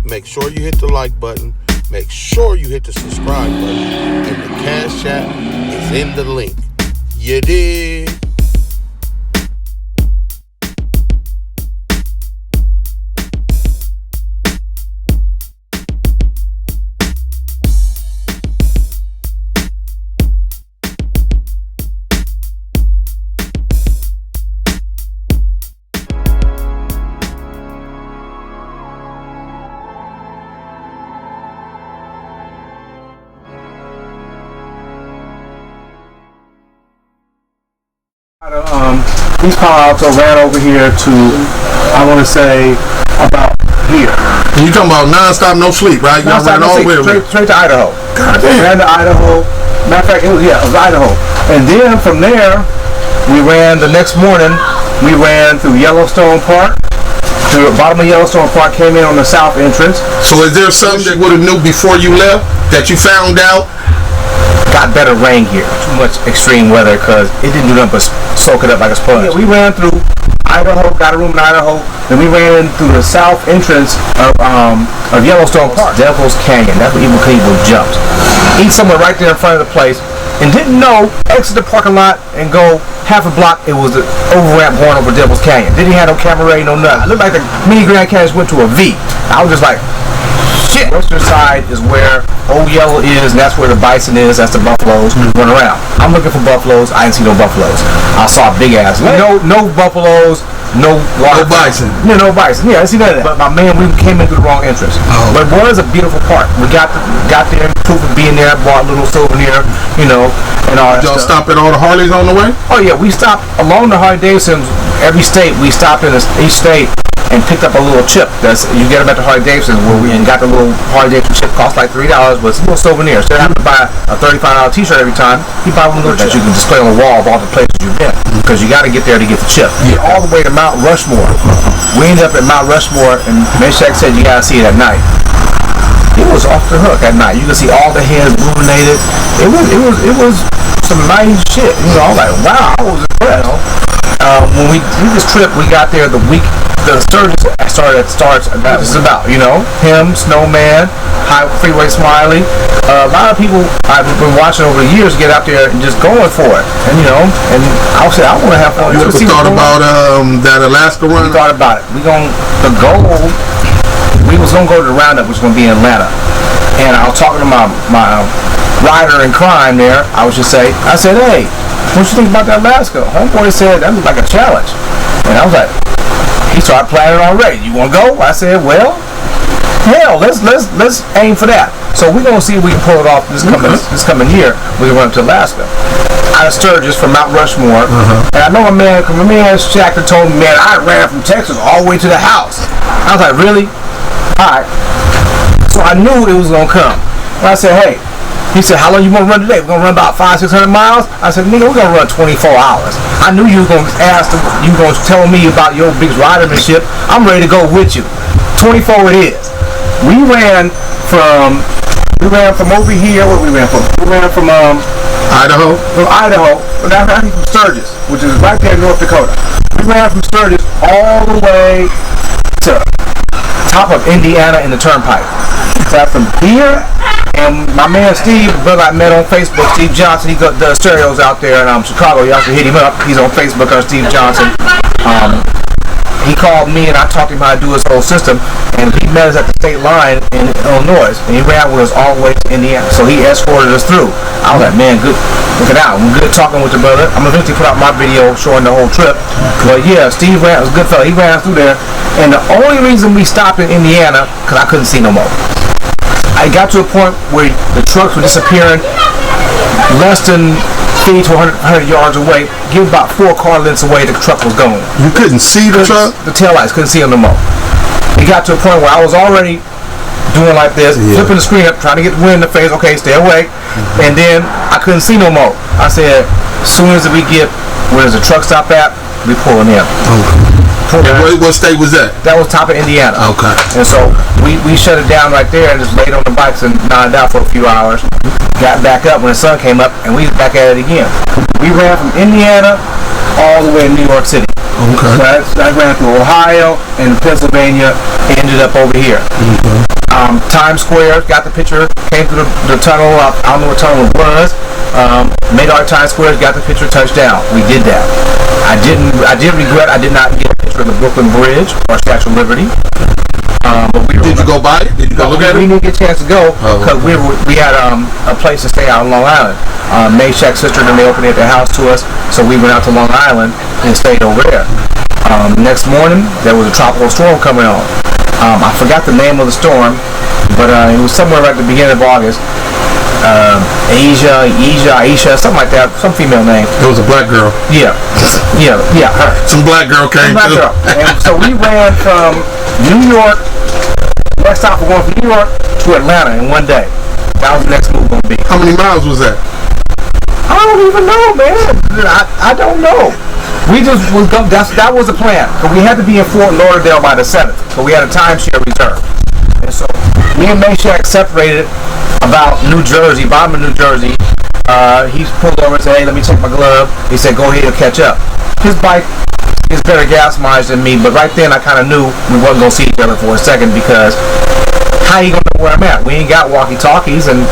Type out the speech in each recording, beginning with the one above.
make sure you hit the like button. Make sure you hit the subscribe button. And the Cash App is in the link. You dig? These car also ran over here to, I want to say, about here. You talking about non-stop, no sleep, right? Y'all ran all the way straight to Idaho. God damn. Ran to Idaho. Matter of fact, it was Idaho. And then from there, we ran the next morning. We ran through Yellowstone Park. To the bottom of Yellowstone Park, came in on the south entrance. So is there something that would have knew before you left that you found out? Got better rain here. Too much extreme weather because it didn't do nothing but soak it up like a sponge. Yeah, we ran through Idaho, got a room in Idaho, then we ran through the south entrance of Yellowstone Park. Devil's Canyon. That's where Evil Cleveland jumped. Eat somewhere right there in front of the place, and didn't know, exit the parking lot and go half a block. It was the over ramp going over Devil's Canyon. Didn't have no camera, no nothing. It looked like the mini Grand Canyon went to a V. I was just like, shit. Western side is where Old Yellow is, and that's where the bison is. That's the buffaloes run around. I'm looking for buffaloes. I didn't see no buffaloes. I saw big ass. No buffaloes. No bison. Yeah, no bison. Yeah, I see none of that. But my man, we came into the wrong entrance. Oh. But boy, it's a beautiful park. We got there, proof of being there. Bought a little souvenir, and all that. Y'all stop at all the Harleys on the way? Oh yeah, we stopped along the Harley Davison. Every state we stopped in each state and picked up a little chip. You get them at the Harley Davison where we got the little Harley Davison chip. Cost like $3, but it's a little souvenir. Instead of having to buy a $35 t-shirt every time, you buy one little that you can display on the wall of all the places you've been. Because you got to get there to get the chip. Yeah. All the way to Mount Rushmore. We ended up at Mount Rushmore, and Meshack said you got to see it at night. It was off the hook at night. You can see all the heads illuminated. It was some nice shit. I was like, wow, I was impressed. When we did this trip, we got there the week the Sturgis starts. That was about, him, Snowman, High Freeway Smiley. A lot of people I've been watching over the years get out there and just going for it. And and I said I want to have fun. You ever thought about that Alaska run? We thought about it. We was gonna go to the roundup, which was gonna be in Atlanta. And I was talking to my rider in crime there. I said, hey, what you think about that Alaska? Homeboy said that looked like a challenge. And I was like, he started planning already. You want to go? I said, well, hell, let's aim for that. So we're gonna see if we can pull it off this coming year. We run to Alaska. Out of Sturgis from Mount Rushmore. And I know my man Shaq told me, man, I ran from Texas all the way to the house. I was like, really? Alright. So I knew it was gonna come. And I said, hey. He said, how long you want to run today? We're going to run about 500-600 miles? I said, nigga, we're going to run 24 hours. I knew you were going to tell me about your big ridermanship. I'm ready to go with you. 24 it is. We ran from over here. What we ran from? We ran from Idaho. From Idaho. From Sturgis, which is right there in North Dakota. We ran from Sturgis all the way to top of Indiana in the turnpike. So from here. And my man Steve, the brother I met on Facebook, Steve Johnson, he does stereos out there in Chicago. Y'all can hit him up. He's on Facebook under Steve Johnson. He called me and I talked to him how to do his whole system. And he met us at the state line in Illinois. And he ran with us all the way to Indiana. So he escorted us through. I was like, man, good. Looking out. I'm good talking with the brother. I'm going to eventually put out my video showing the whole trip. But yeah, Steve was a good fella. He ran us through there. And the only reason we stopped in Indiana, because I couldn't see no more. I got to a point where the trucks were disappearing less than 50 to 100 yards away. Give about 4 car lengths away, the truck was going. You couldn't see the truck? The taillights, couldn't see them no more. It got to a point where I was already doing like this, flipping the screen up, trying to get the wind in the face. Okay, stay away. And then I couldn't see no more. I said, as soon as we get where there's a truck stop at, we pulling in. What state was that? That was top of Indiana. Okay. And so we shut it down right there and just laid on the bikes and nodded out for a few hours. Got back up when the sun came up and we was back at it again. We ran from Indiana all the way to New York City. Okay. So I ran through Ohio and Pennsylvania, ended up over here. Times Square, got the picture, came through the tunnel. I don't know what tunnel it was. Made our Times Square, got the picture, touchdown. We did that. I did regret I did not get a picture of the Brooklyn Bridge or Statue of Liberty. But Did you go by it? Did you go look at it? We didn't get a chance to go because we had a place to stay out on Long Island. Mayshak's sister, and they opened their house to us, so we went out to Long Island and stayed over there. Next morning, there was a tropical storm coming on. I forgot the name of the storm, but it was somewhere right at the beginning of August. Aisha, something like that, some female name. It was a black girl. Yeah, her. Some black girl came through. And so we ran from New York. Next stop, we're going from New York to Atlanta in one day. That was the next move going to be. How many miles was that? I don't even know, man. I don't know. We just was go, that was the plan. But we had to be in Fort Lauderdale by the 7th. So we had a timeshare reserved. And so me and Mayshak separated about New Jersey, bottom of New Jersey. He pulled over and said, "Hey, let me check my glove." He said, "Go ahead and catch up." His bike is better gas mileage than me, but right then I kind of knew we wasn't going to see each other for a second because how you going to know where I'm at? We ain't got walkie-talkies and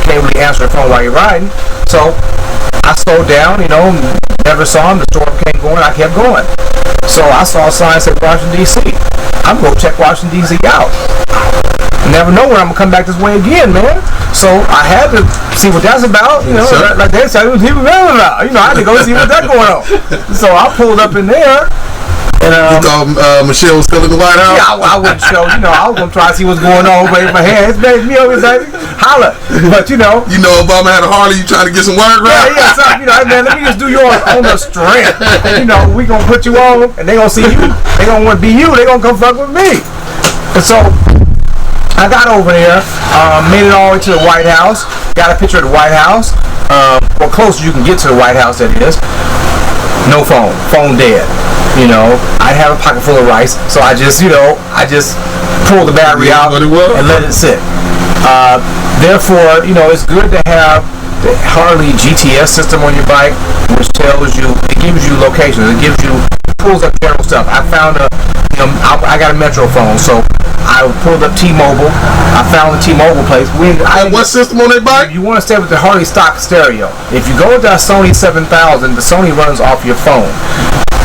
can't really answer the phone while you're riding. So I slowed down, never saw him. The storm came going, I kept going. So I saw a sign that said Washington, D.C. I'm going to check Washington, D.C. out. Never know when I'm going to come back this way again, man. So I had to see what that's about, like they said, I had to go see what that's going on. So I pulled up in there. And, you thought Michelle was still in the White House? Yeah, I wouldn't show. I was gonna try to see what's going on, wave my hands, baby, baby, holla. But Obama had a Harley. You trying to get some word right? Yeah. So man, let me just do yours on the strength. We gonna put you on, and they gonna see you. They gonna want to be you. They gonna come fuck with me. And so I got over there, made it all the way to the White House. Got a picture of the White House, or close as you can get to the White House. That is. No phone dead. I have a pocket full of rice, so I just pulled the battery out and let it sit. Therefore, it's good to have the Harley GTS system on your bike, which gives you locations, pulls up general stuff. I found I got a Metro phone, so I pulled up T-Mobile. I found the T-Mobile place. What system on that bike? You want to stay with the Harley stock stereo. If you go with that Sony 7000, the Sony runs off your phone.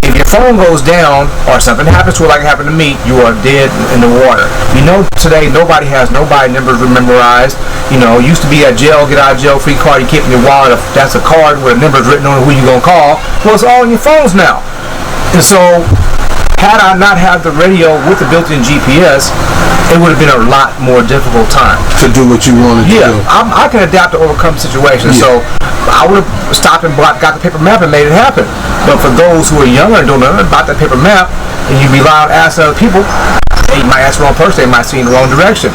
If your phone goes down or something happens to it like it happened to me, you are dead in the water. Today nobody has numbers memorized. Used to be a get out of jail free card you keep in your wallet. That's a card with numbers written on it, who you gonna call. Well, it's all in your phones now. And so had I not had the radio with the built-in GPS, it would have been a lot more difficult time to do what you wanted to do. I can adapt to overcome situations. So I would have stopped and got the paper map and made it happen. But for those who are younger and don't know about that paper map, and you rely on asking other people, they might ask the wrong person, they might see in the wrong direction.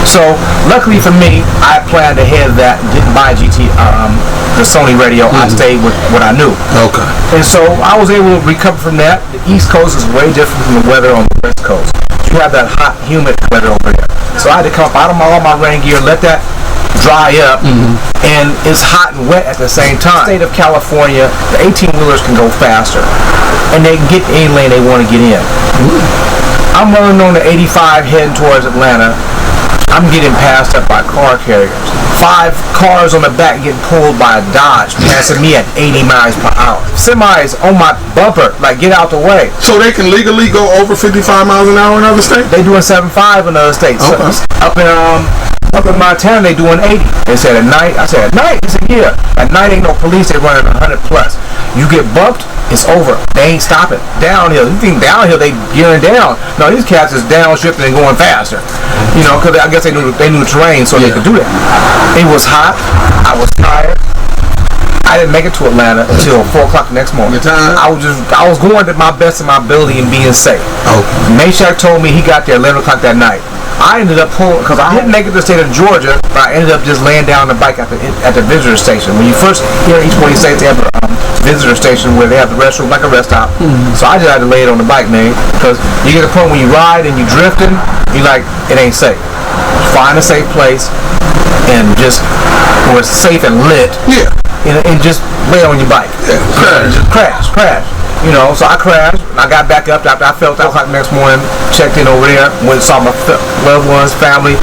So luckily for me, I planned ahead of that, didn't buy the Sony radio. I stayed with what I knew. Okay. And so I was able to recover from that. The East Coast is way different from the weather on the West Coast. You have that hot, humid weather over there. So I had to come up out of all my rain gear, let that dry up, and it's hot and wet at the same time. In the state of California, the 18-wheelers can go faster, and they can get any lane they want to get in. I'm running on the 85 heading towards Atlanta. I'm getting passed up by car carriers. 5 cars on the back getting pulled by a Dodge, passing me at 80 miles per hour. Semis on my bumper, like get out the way. So they can legally go over 55 miles an hour in other states? They doing 75 in other states. Okay. Up in Montana, they doing 80. They said at night. I said at night. He said yeah. At night ain't no police. They running 100 plus. You get bumped, it's over. They ain't stopping. Downhill. You think downhill they gearing down? No, these cats is downshifting and going faster. Because I guess they knew the terrain, so they could do that. It was hot. I was tired. I didn't make it to Atlanta until 4 o'clock the next morning. I was going to my best of my ability and being safe. Mayshak told me he got there 11 o'clock that night. I ended up pulling, because I didn't make it to the state of Georgia, but I ended up just laying down on the bike at the visitor station. When you first hear each one of these states, they have a visitor station where they have the restroom, like a rest stop. So I just had to lay it on the bike, man, because you get to the point when you ride and you drifting, you like, it ain't safe. Find a safe place and just, where it's safe and lit, and just lay on your bike. Crash. Just crash. You know, so I crashed. And I got back up after I felt out like next morning. Checked in over there. Went and saw my loved ones, family.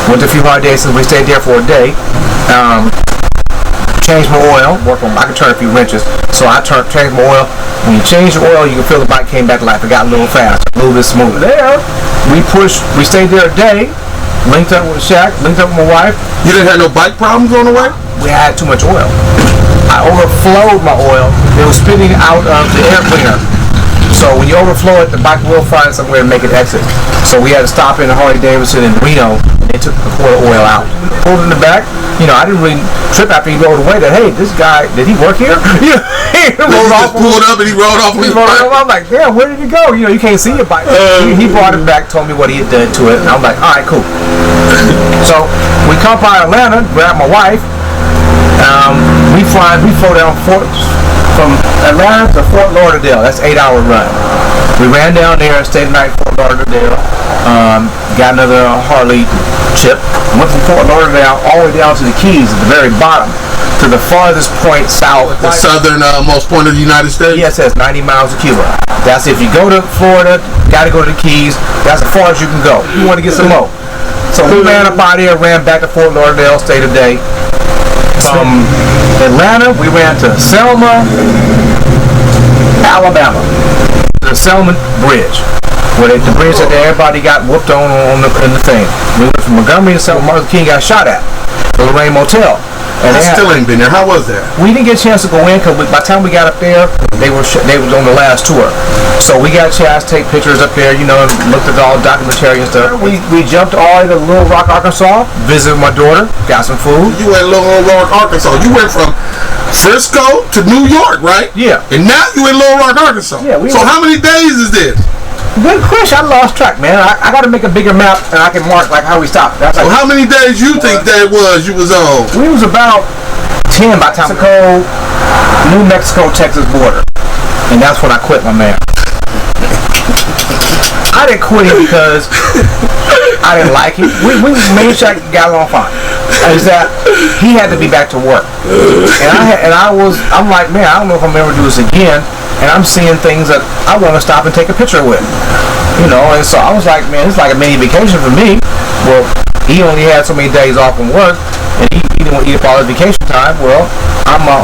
Went to a few Harley Davidsons. We stayed there for a day. Changed my oil. I could turn a few wrenches. So I changed my oil. When you change the oil, you can feel the bike came back to life. It got a little faster, a little bit smoother. There, we stayed there a day. Linked up with Shaq, linked up with my wife. You didn't have no bike problems on the way? We had too much oil. I overflowed my oil. It was spitting out of the air cleaner. So when you overflow it, the bike will find somewhere to make it exit. So we had to stop in a Harley Davison in Reno, and they took the quarter oil out. Pulled in the back. You know, I didn't really trip after he rolled away that, hey, this guy, did he work here? You know, he rolled off. Pulled up and he rolled off with his bike. I'm like, damn, where did he go? You know, you can't see your bike. He brought it back, told me what he had done to it, and I'm like, all right, cool. So we come by Atlanta, grab my wife. We flew down from Atlanta to Fort Lauderdale. That's an 8-hour run. We ran down there and stayed the night in Fort Lauderdale. Got another Harley chip. Went from Fort Lauderdale all the way down to the Keys at the very bottom, to the farthest point south. The southernmost point of the United States? Yes, that's 90 miles of Cuba. That's if you go to Florida, got to go to the Keys. That's as far as you can go. You want to get some more. So we ran up out here, ran back to Fort Lauderdale, stayed a day. From Atlanta, we ran to Selma, Alabama. The Selma Bridge. Where the bridge that everybody got whooped on in the thing. We went from Montgomery to Selma. Martin Luther King got shot at the Lorraine Motel. And I still ain't been there. How was that? We didn't get a chance to go in because by the time we got up there, they was on the last tour. So we got a chance to take pictures up there, you know, and looked at all the documentary and stuff. We jumped all the way to Little Rock, Arkansas, visited my daughter, got some food. You went to Little Rock, Arkansas. You went from Frisco to New York, right? Yeah. And now you in Little Rock, Arkansas. Yeah. So how many days is this? Good question. I lost track, man. I got to make a bigger map and I can mark like how we stopped. So how many days you think that was you was on? We was about 10 by the time New Mexico, Texas border. And that's when I quit my man. I didn't quit him because I didn't like him. Me and Shaq got along fine. Is that he had to be back to work. And I'm like, man, I don't know if I'm ever do this again. And I'm seeing things that I want to stop and take a picture with. You know, and so I was like, man, it's like a mini vacation for me. Well, he only had so many days off from work, and he didn't want to eat up all his vacation time. Well, I'm my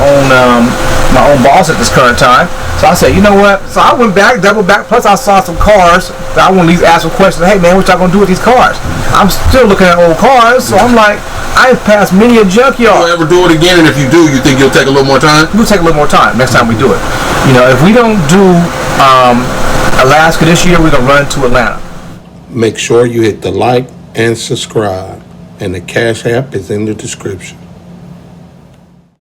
own boss at this current time. So I said, you know what? So I went back, double back, plus I saw some cars that I want to at least ask some questions. Hey man, what y'all gonna do with these cars? I'm still looking at old cars, so I'm like, I've passed many a junkyard. You'll ever do it again, and if you do, you think you'll take a little more time? We'll take a little more time next time we do it. You know, if we don't do Alaska this year, we're gonna run to Atlanta. Make sure you hit the like and subscribe, and the Cash App is in the description.